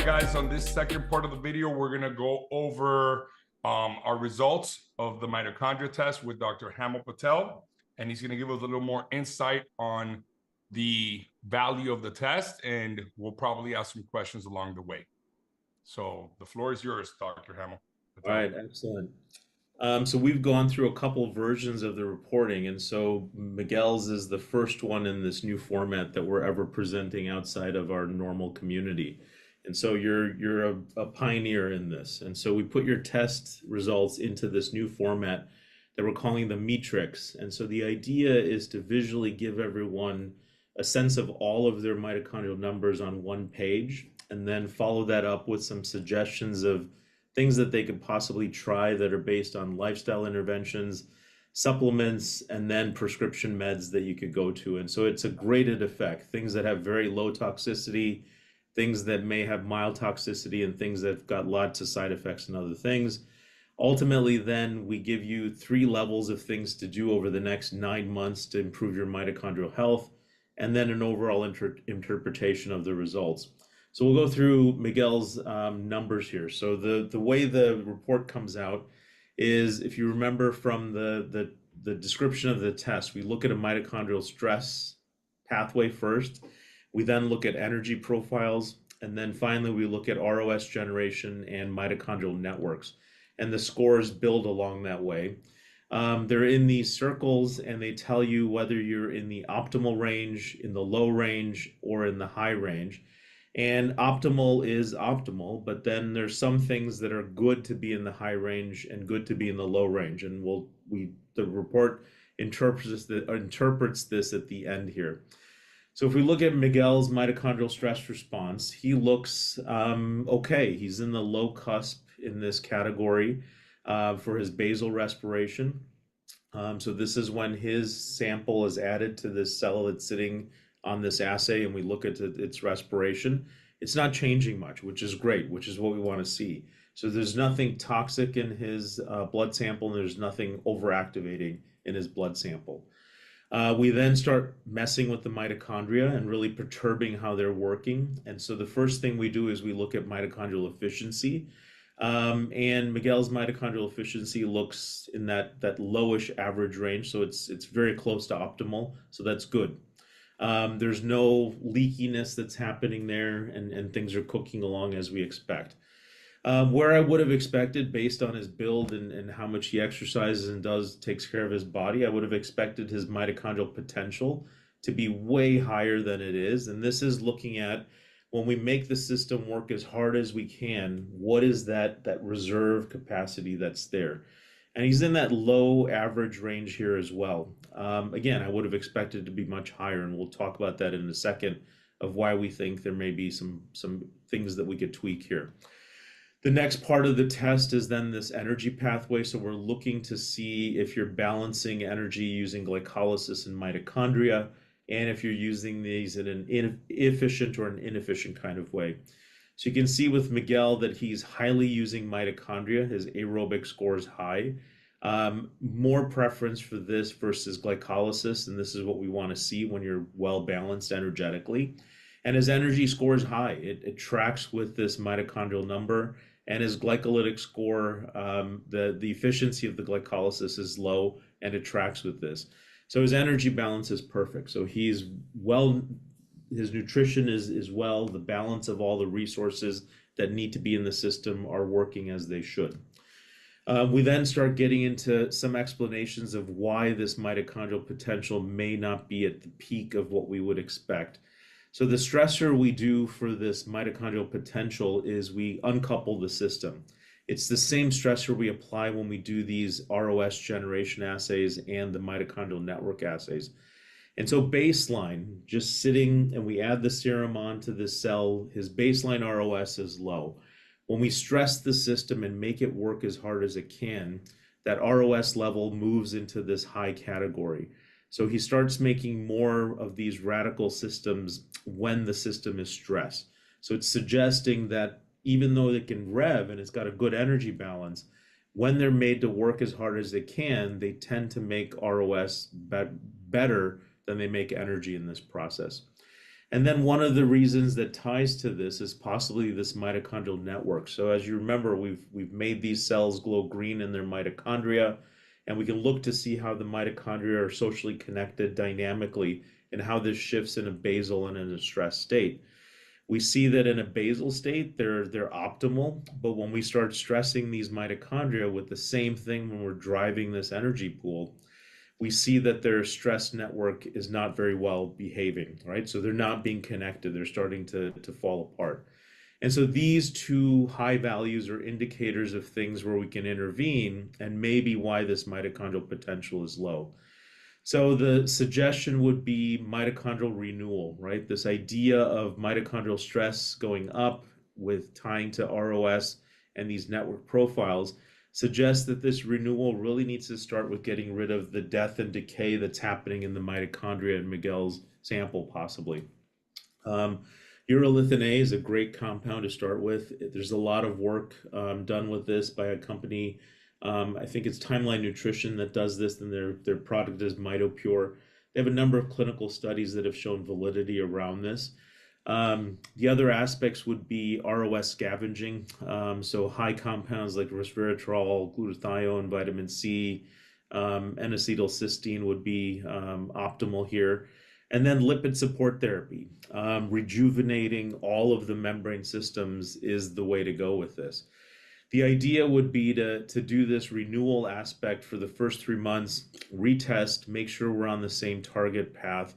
right, guys, on this second part of the video, we're going to go over our results of the mitochondria test with Dr. Patel, and he's going to give us a little more insight on the value of the test, and we'll probably ask some questions along the way. So the floor is yours, Dr. Patel. All right, excellent. So we've gone through a couple versions of the reporting, and so Miguel's is the first one in this new format that we're ever presenting outside of our normal community. And so you're a pioneer in this. And so we put your test results into this new format that we're calling the matrix. And so the idea is to visually give everyone a sense of all of their mitochondrial numbers on one page, and then follow that up with some suggestions of things that they could possibly try that are based on lifestyle interventions, supplements, and then prescription meds that you could go to. And so it's a graded effect, things that have very low toxicity, things that may have mild toxicity, and things that have got lots of side effects and other things. Ultimately, then we give you 3 levels of things to do over the next 9 months to improve your mitochondrial health, and then an overall interpretation of the results. So we'll go through Miguel's numbers here. So the way the report comes out is, if you remember from the description of the test, we look at a mitochondrial stress pathway first. We then look at energy profiles, and then finally we look at ROS generation and mitochondrial networks. And the scores build along that way. They're in these circles, and they tell you whether you're in the optimal range, in the low range, or in the high range. And optimal is optimal, but then there's some things that are good to be in the high range and good to be in the low range. And the report interprets this at the end here. So if we look at Miguel's mitochondrial stress response, he looks okay. He's in the low cusp in this category for his basal respiration. So this is when his sample is added to this cell that's sitting on this assay, and we look at its respiration. It's not changing much, which is great, which is what we want to see. So there's nothing toxic in his blood sample, and there's nothing overactivating in his blood sample. We then start messing with the mitochondria and really perturbing how they're working. And so the first thing we do is we look at mitochondrial efficiency. And Miguel's mitochondrial efficiency looks in that lowish average range. So it's very close to optimal. So that's good. There's no leakiness that's happening there, and things are cooking along as we expect. Where I would have expected, based on his build and how much he exercises and takes care of his body, I would have expected his mitochondrial potential to be way higher than it is. And this is looking at, when we make the system work as hard as we can, what is that reserve capacity that's there? And he's in that low average range here as well. Again, I would have expected to be much higher, and we'll talk about that in a second, of why we think there may be some things that we could tweak here. The next part of the test is then this energy pathway. So we're looking to see if you're balancing energy using glycolysis and mitochondria, and if you're using these in an efficient or an inefficient kind of way. So you can see with Miguel that he's highly using mitochondria. His aerobic score is high. More preference for this versus glycolysis, and this is what we want to see when you're well balanced energetically. And his energy score is high. It tracks with this mitochondrial number, and his glycolytic score, the efficiency of the glycolysis is low, and it tracks with this. So his energy balance is perfect. So he's well. His nutrition is well, the balance of all the resources that need to be in the system are working as they should. We then start getting into some explanations of why this mitochondrial potential may not be at the peak of what we would expect. So the stressor we do for this mitochondrial potential is we uncouple the system. It's the same stressor we apply when we do these ROS generation assays and the mitochondrial network assays. And so baseline, just sitting, and we add the serum onto the cell, his baseline ROS is low. When we stress the system and make it work as hard as it can, that ROS level moves into this high category. So he starts making more of these radical systems when the system is stressed. So it's suggesting that even though it can rev and it's got a good energy balance, when they're made to work as hard as they can, they tend to make ROS better than they make energy in this process. And then one of the reasons that ties to this is possibly this mitochondrial network. So as you remember, we've made these cells glow green in their mitochondria, and we can look to see how the mitochondria are socially connected dynamically and how this shifts in a basal and in a stress state. We see that in a basal state, they're optimal, but when we start stressing these mitochondria with the same thing when we're driving this energy pool, we see that their stress network is not very well behaving, right? So they're not being connected. They're starting to fall apart. And so these two high values are indicators of things where we can intervene and maybe why this mitochondrial potential is low. So the suggestion would be mitochondrial renewal, right? This idea of mitochondrial stress going up with tying to ROS and these network profiles suggests that this renewal really needs to start with getting rid of the death and decay that's happening in the mitochondria in Miguel's sample, possibly. Urolithin A is a great compound to start with. There's a lot of work done with this by a company. I think it's Timeline Nutrition that does this, and their product is MitoPure. They have a number of clinical studies that have shown validity around this. The other aspects would be ROS scavenging. So high compounds like resveratrol, glutathione, vitamin C, N-acetylcysteine would be optimal here. And then lipid support therapy. Rejuvenating all of the membrane systems is the way to go with this. The idea would be to do this renewal aspect for the first 3 months, retest, make sure we're on the same target path.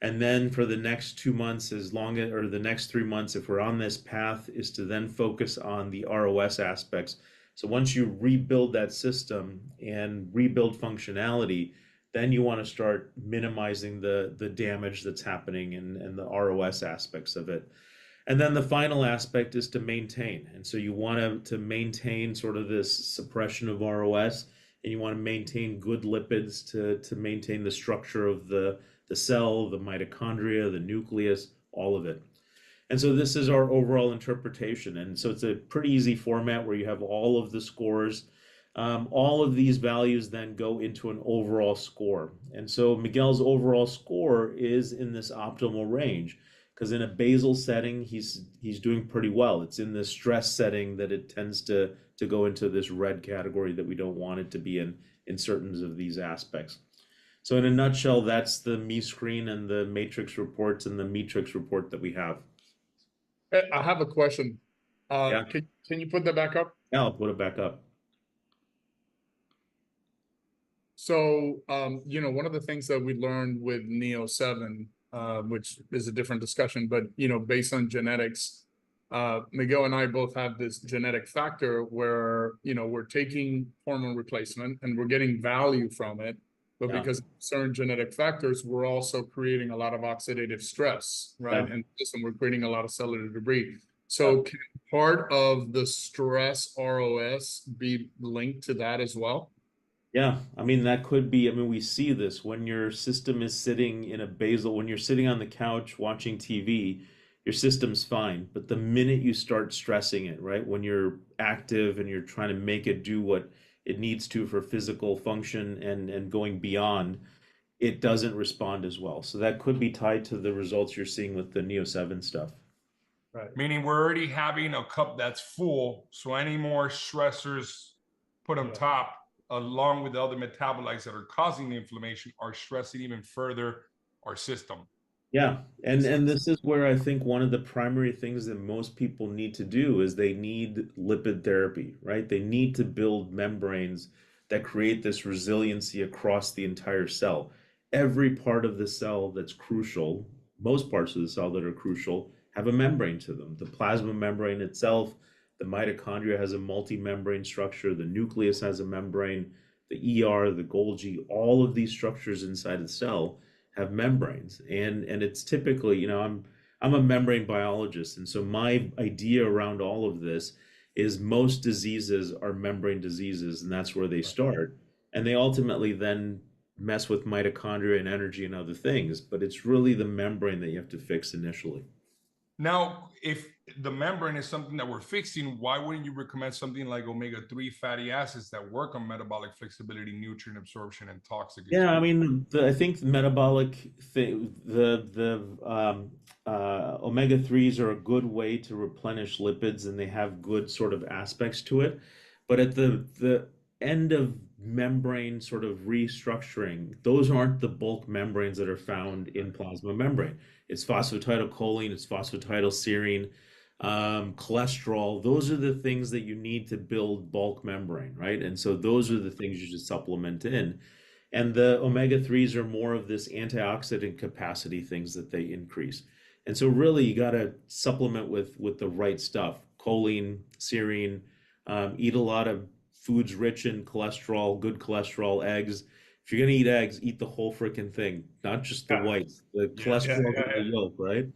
And then for the next 2 months, or the next 3 months, if we're on this path, is to then focus on the ROS aspects. So once you rebuild that system and rebuild functionality, then you want to start minimizing the damage that's happening and the ROS aspects of it. And then the final aspect is to maintain. And so you want to maintain sort of this suppression of ROS, and you want to maintain good lipids to maintain the structure of the cell, the mitochondria, the nucleus, all of it. And so this is our overall interpretation. And so it's a pretty easy format where you have all of the scores. All of these values then go into an overall score. And so Miguel's overall score is in this optimal range, because in a basal setting, he's doing pretty well. It's in the stress setting that it tends to go into this red category that we don't want it to be in certain of these aspects. So in a nutshell, that's the me screen and the matrix reports and the matrix report that we have. I have a question. Yeah. Can you put that back up? Yeah, I'll put it back up. So, one of the things that we learned with Neo 7, which is a different discussion, but, based on genetics, Miguel and I both have this genetic factor where, we're taking hormone replacement and we're getting value from it. But Yeah. because of certain genetic factors, we're also creating a lot of oxidative stress, right? Yeah. And we're creating a lot of cellular debris. So can part of the stress ROS be linked to that as well? Yeah, I mean, that could be. I mean, we see this when your system is sitting in a basal, when you're sitting on the couch watching TV, your system's fine. But the minute you start stressing it, right, when you're active and you're trying to make it do what it needs to for physical function and going beyond, it doesn't respond as well. So that could be tied to the results you're seeing with the Neo 7 stuff. Right. Meaning we're already having a cup that's full, so any more stressors put on top, along with the other metabolites that are causing the inflammation, are stressing even further our system. Yeah, and this is where I think one of the primary things that most people need to do is they need lipid therapy, right? They need to build membranes that create this resiliency across the entire cell. Every part of the cell that's crucial, most parts of the cell that are crucial, have a membrane to them. The plasma membrane itself, the mitochondria has a multi-membrane structure, the nucleus has a membrane, the ER, the Golgi, all of these structures inside the cell have membranes, and it's typically, I'm a membrane biologist, and so my idea around all of this is most diseases are membrane diseases, and that's where they start, and they ultimately then mess with mitochondria and energy and other things, but it's really the membrane that you have to fix initially. Now, if the membrane is something that we're fixing, why wouldn't you recommend something like omega-3 fatty acids that work on metabolic flexibility, nutrient absorption, and toxic Yeah, I excretion? mean, I think the metabolic thing, omega threes are a good way to replenish lipids, and they have good sort of aspects to it. But at the end of membrane sort of restructuring, those aren't the bulk membranes that are found in plasma membrane. It's phosphatidylcholine, it's phosphatidylserine, cholesterol. Those are the things that you need to build bulk membrane, right? And so those are the things you should supplement in. And the omega 3s are more of this antioxidant capacity things that they increase. And so really you got to supplement with the right stuff. Choline, serine, eat a lot of foods rich in cholesterol, good cholesterol, eggs. If you're gonna eat eggs, eat the whole freaking thing, not just the Yeah, whites. The yeah, Yeah, cholesterol yeah, in the yolk, right?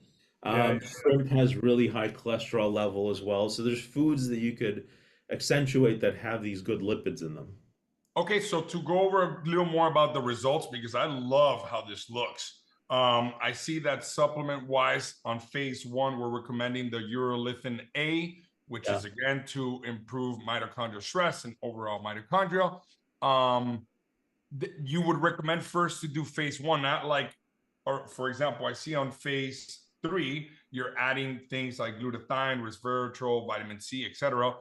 yeah, Shrimp has really high cholesterol level as well. So there's foods that you could accentuate that have these good lipids in them. Okay, so to go over a little more about the results, because I love how this looks. I see that supplement wise on phase 1, we're recommending the urolithin A, which Yeah. is again to improve mitochondrial stress and overall mitochondria. Um, you would recommend first to do phase 1, not like, or for example, I see on phase 3, you're adding things like glutathione, resveratrol, vitamin C, etc.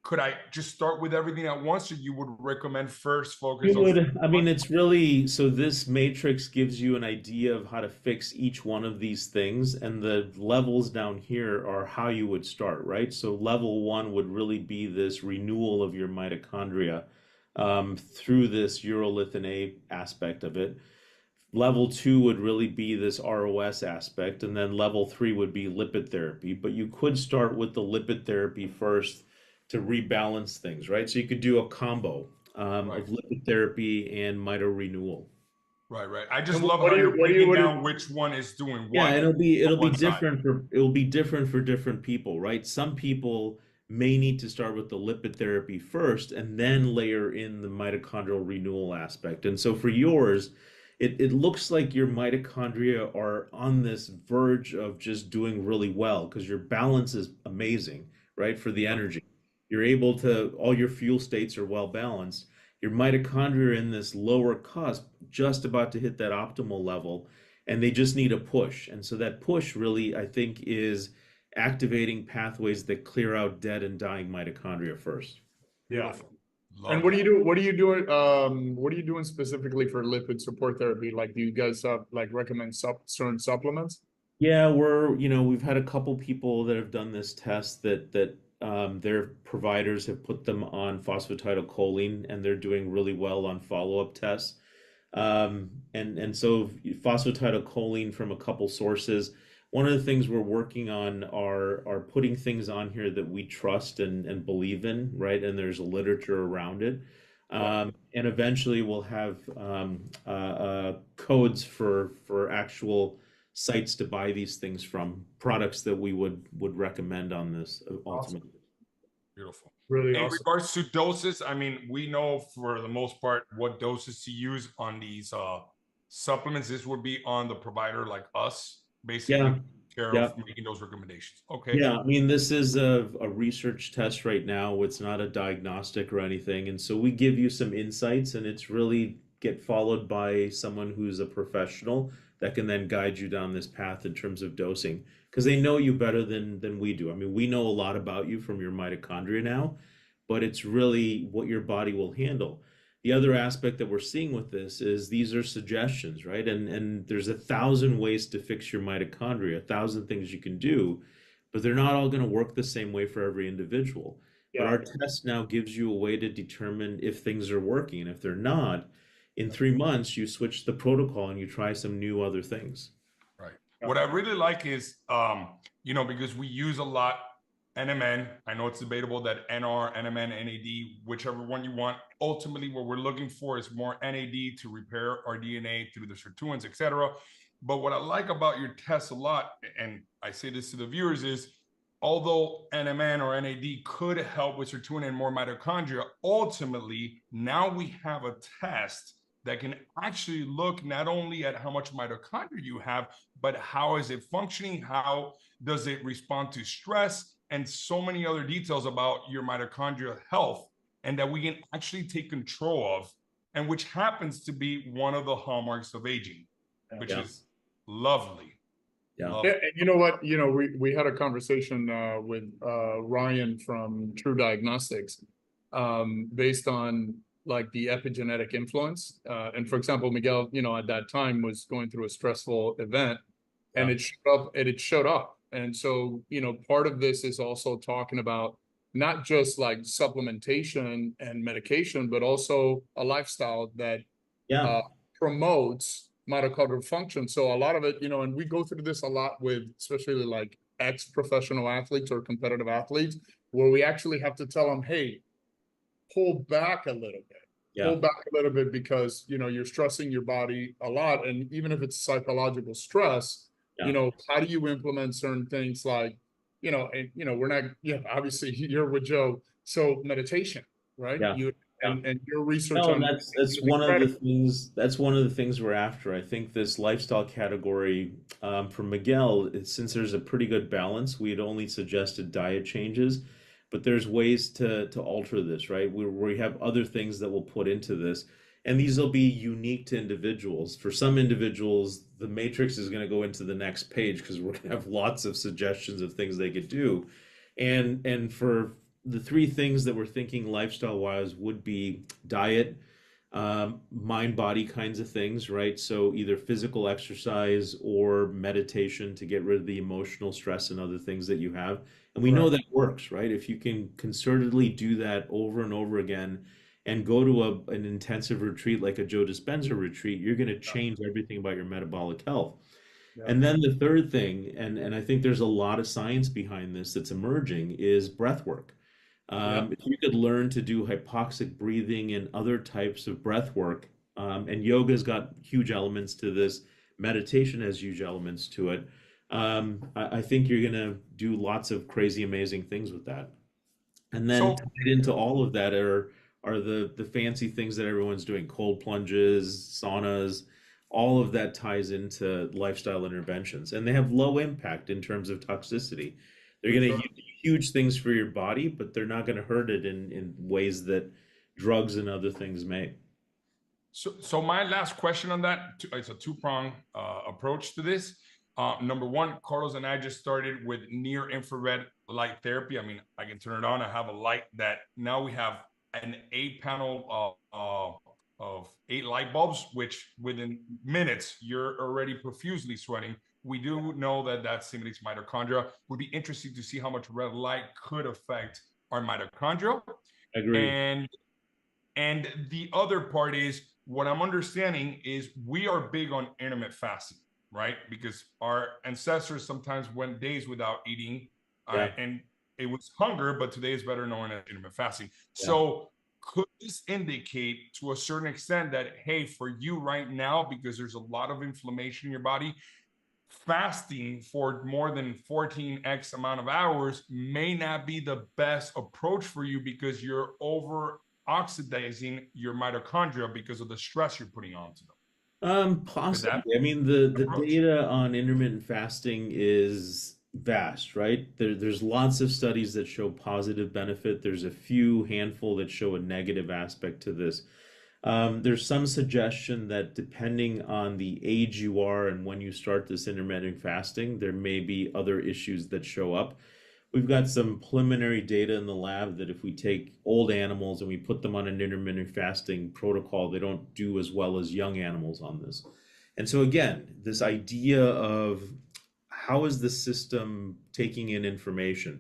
Could I just start with everything at once, or you would recommend first focus It on would, I one? mean, it's really, so this matrix gives you an idea of how to fix each one of these things, and the levels down here are how you would start, right? So level 1 would really be this renewal of your mitochondria through this urolithin A aspect of it. Level 2 would really be this ROS aspect, and then level 3 would be lipid therapy. But you could start with the lipid therapy first to rebalance things, right? So you could do a combo Right, of lipid therapy and mito renewal. right, right. I just And love what how do you, you're what do you, breaking what do down you, which one is doing Yeah, what it'll on be one side. different for different people, right? Some people may need to start with the lipid therapy first and then layer in the mitochondrial renewal aspect. And so for yours, it looks like your mitochondria are on this verge of just doing really well because your balance is amazing, right? For the Right. energy. You're able to, all your fuel states are well balanced. Your mitochondria are in this lower cusp, just about to hit that optimal level, and they just need a push. And so that push really, I think, is activating pathways that clear out dead and dying mitochondria first. yeah. Beautiful. And Love what do that. you do? What are you doing? What are you doing specifically for lipid support therapy? Like, do you guys like recommend certain supplements? Yeah, we've had a couple people that have done this test that their providers have put them on phosphatidylcholine and they're doing really well on follow-up tests. And so phosphatidylcholine from a couple sources. One of the things we're working on are putting things on here that we trust and believe in, right? And there's a literature around it. Yeah. And eventually we'll have codes for actual sites to buy these things from, products that we would recommend on this Awesome. ultimately. Beautiful. Really In awesome. regards to doses, I mean, we know for the most part what doses to use on these supplements. This would be on the provider like us, basically Yeah, taking care of yeah. making those recommendations. Okay. Yeah, I mean, this is a research test right now. It's not a diagnostic or anything. And so we give you some insights, and it's really get followed by someone who's a professional that can then guide you down this path in terms of dosing, because they know you better than we do. I mean, we know a lot about you from your mitochondria now, but it's really what your body will handle. The other aspect that we're seeing with this is these are suggestions, right? And there's 1,000 ways to fix your mitochondria, 1,000 things you can do, but they're not all going to work the same way for every individual. But Yeah. our test now gives you a way to determine if things are working. And if they're not, in 3 months, you switch the protocol and you try some new other things. Right. Yeah. What I really like is, because we use a lot NMN. I know it's debatable that NR, NMN, NAD, whichever one you want. Ultimately, what we're looking for is more NAD to repair our DNA through the sirtuins, etc. But what I like about your test a lot, and I say this to the viewers, is although NMN or NAD could help with sirtuin and more mitochondria, ultimately, now we have a test that can actually look not only at how much mitochondria you have, but how is it functioning? How does it respond to stress? And so many other details about your mitochondrial health, and that we can actually take control of, and which happens to be one of the hallmarks of aging, which Yeah. is lovely. Yeah. Yeah, and you know what? We had a conversation with Ryan from True Diagnostics, based on like the epigenetic influence. And for example, Miguel, at that time was going through a stressful event, and Yeah. it showed up. And so, part of this is also talking about not just like supplementation and medication, but also a lifestyle that Yeah. uh, promotes mitochondrial function. So a lot of it, and we go through this a lot with especially like ex-professional athletes or competitive athletes, where we actually have to tell them, hey, pull back a little bit. Yeah. Pull back a little bit because you're stressing your body a lot. And even if it's psychological stress, Yeah. how do you implement certain things like, we're not, obviously you're with Joe. So meditation, right? Yeah. You Yeah. and your research No, and on that's is one of the incredible. things. That's one of the things we're after. I think this lifestyle category for Miguel, since there's a pretty good balance, we had only suggested diet changes, but there's ways to alter this, right? We have other things that we'll put into this, and these will be unique to individuals. For some individuals, the matrix is going to go into the next page because we're going to have lots of suggestions of things they could do, and for the three things that we're thinking lifestyle wise would be diet, mind body kinds of things, right? So either physical exercise or meditation to get rid of the emotional stress and other things that you have. And we know Right. that works, right? If you can concertedly do that over and over again and go to an intensive retreat like a Joe Dispenza retreat, you're going to change everything about your metabolic health. Yeah. And then the third thing, and I think there's a lot of science behind this that's emerging, is breath work. Yeah. If you could learn to do hypoxic breathing and other types of breath work, and yoga's got huge elements to this, meditation has huge elements to it. I think you're going to do lots of crazy, amazing things with that. And then So tied into all of that are the fancy things that everyone's doing, cold plunges, saunas, all of that ties into lifestyle interventions, and they have low impact in terms of toxicity. They're for going to sure. do huge things for your body, but they're not going to hurt it in ways that drugs and other things may. So my last question on that, it's a two-prong approach to this. Number one, Carlos and I just started with near infrared light therapy. I mean, I can turn it on. I have a light that now we have an 8 panel of 8 light bulbs, which within minutes you're already profusely sweating. We do know that that stimulates mitochondria. Would be interesting to see how much red light could affect our mitochondria. I agree. And the other part is what I'm understanding is we are big on intermittent fasting, right? Because our ancestors sometimes went days without eating, Yeah, and it was hunger, but today is better known as intermittent fasting. yeah. So could this indicate to a certain extent that, hey, for you right now, because there's a lot of inflammation in your body, fasting for more than 14x amount of hours may not be the best approach for you because you're over oxidizing your mitochondria because of the stress you're putting onto them. Could Possibly. that I mean, the approach? data on intermittent fasting is vast, right? There's lots of studies that show positive benefit. There's a few handful that show a negative aspect to this. There's some suggestion that depending on the age you are and when you start this intermittent fasting, there may be other issues that show up. We've got some preliminary data in the lab that if we take old animals and we put them on an intermittent fasting protocol, they don't do as well as young animals on this. And so again, this idea of how is the system taking in information?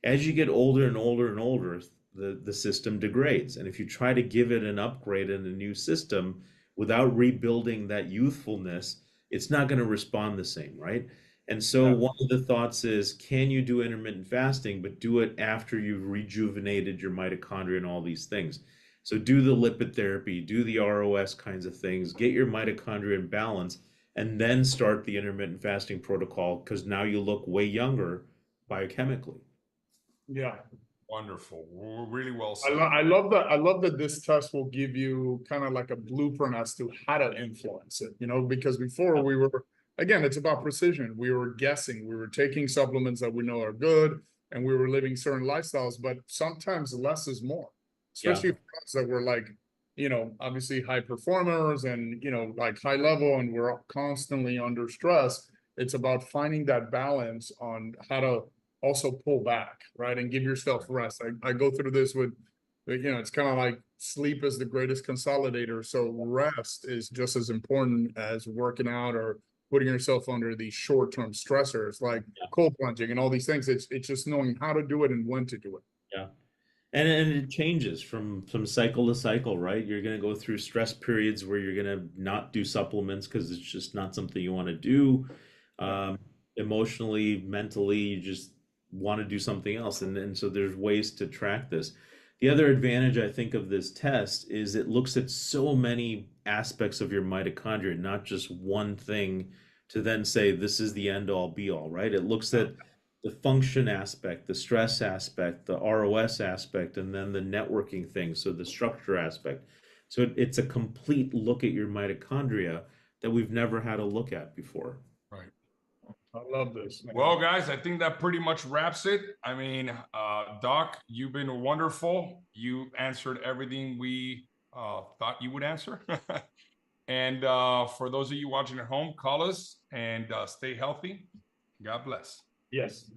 As you get older and older and older, the system degrades. And if you try to give it an upgrade and a new system without rebuilding that youthfulness, it's not going to respond the same, right? And so Yeah. one of the thoughts is, can you do intermittent fasting, but do it after you've rejuvenated your mitochondria and all these things? So do the lipid therapy, do the ROS kinds of things, get your mitochondria in balance, and then start the intermittent fasting protocol because now you look way younger biochemically. Yeah. Wonderful. Really well I, said. I love that. I love that this test will give you kind of like a blueprint as to how to influence it, you know, because before we were, again, it's about precision. We were guessing, we were taking supplements that we know are good, and we were living certain lifestyles, but sometimes less is more, especially for us that we're like, you know, obviously high performers and, you know, like high level, and we're constantly under stress. It's about finding that balance on how to also pull back, right? And give yourself rest. I go through this with, you know, it's kind of like sleep is the greatest consolidator. So rest is just as important as working out or putting yourself under these short-term stressors like cold plunging and all these things. It's just knowing how to do it and when to do it. Yeah. And it changes from cycle to cycle, right? You're going to go through stress periods where you're going to not do supplements because it's just not something you want to do. Emotionally, mentally, you just want to do something else. And so there's ways to track this. The other advantage I think of this test is it looks at so many aspects of your mitochondria, not just one thing to then say this is the end all be all, right? It looks at the function aspect, the stress aspect, the ROS aspect, and then the networking thing, so the structure aspect. So it's a complete look at your mitochondria that we've never had a look at before. Right. I love this. Well, guys, I think that pretty much wraps it. I mean, Doc, you've been wonderful. You answered everything we thought you would answer. And for those of you watching at home, call us and stay healthy. God bless. Yes.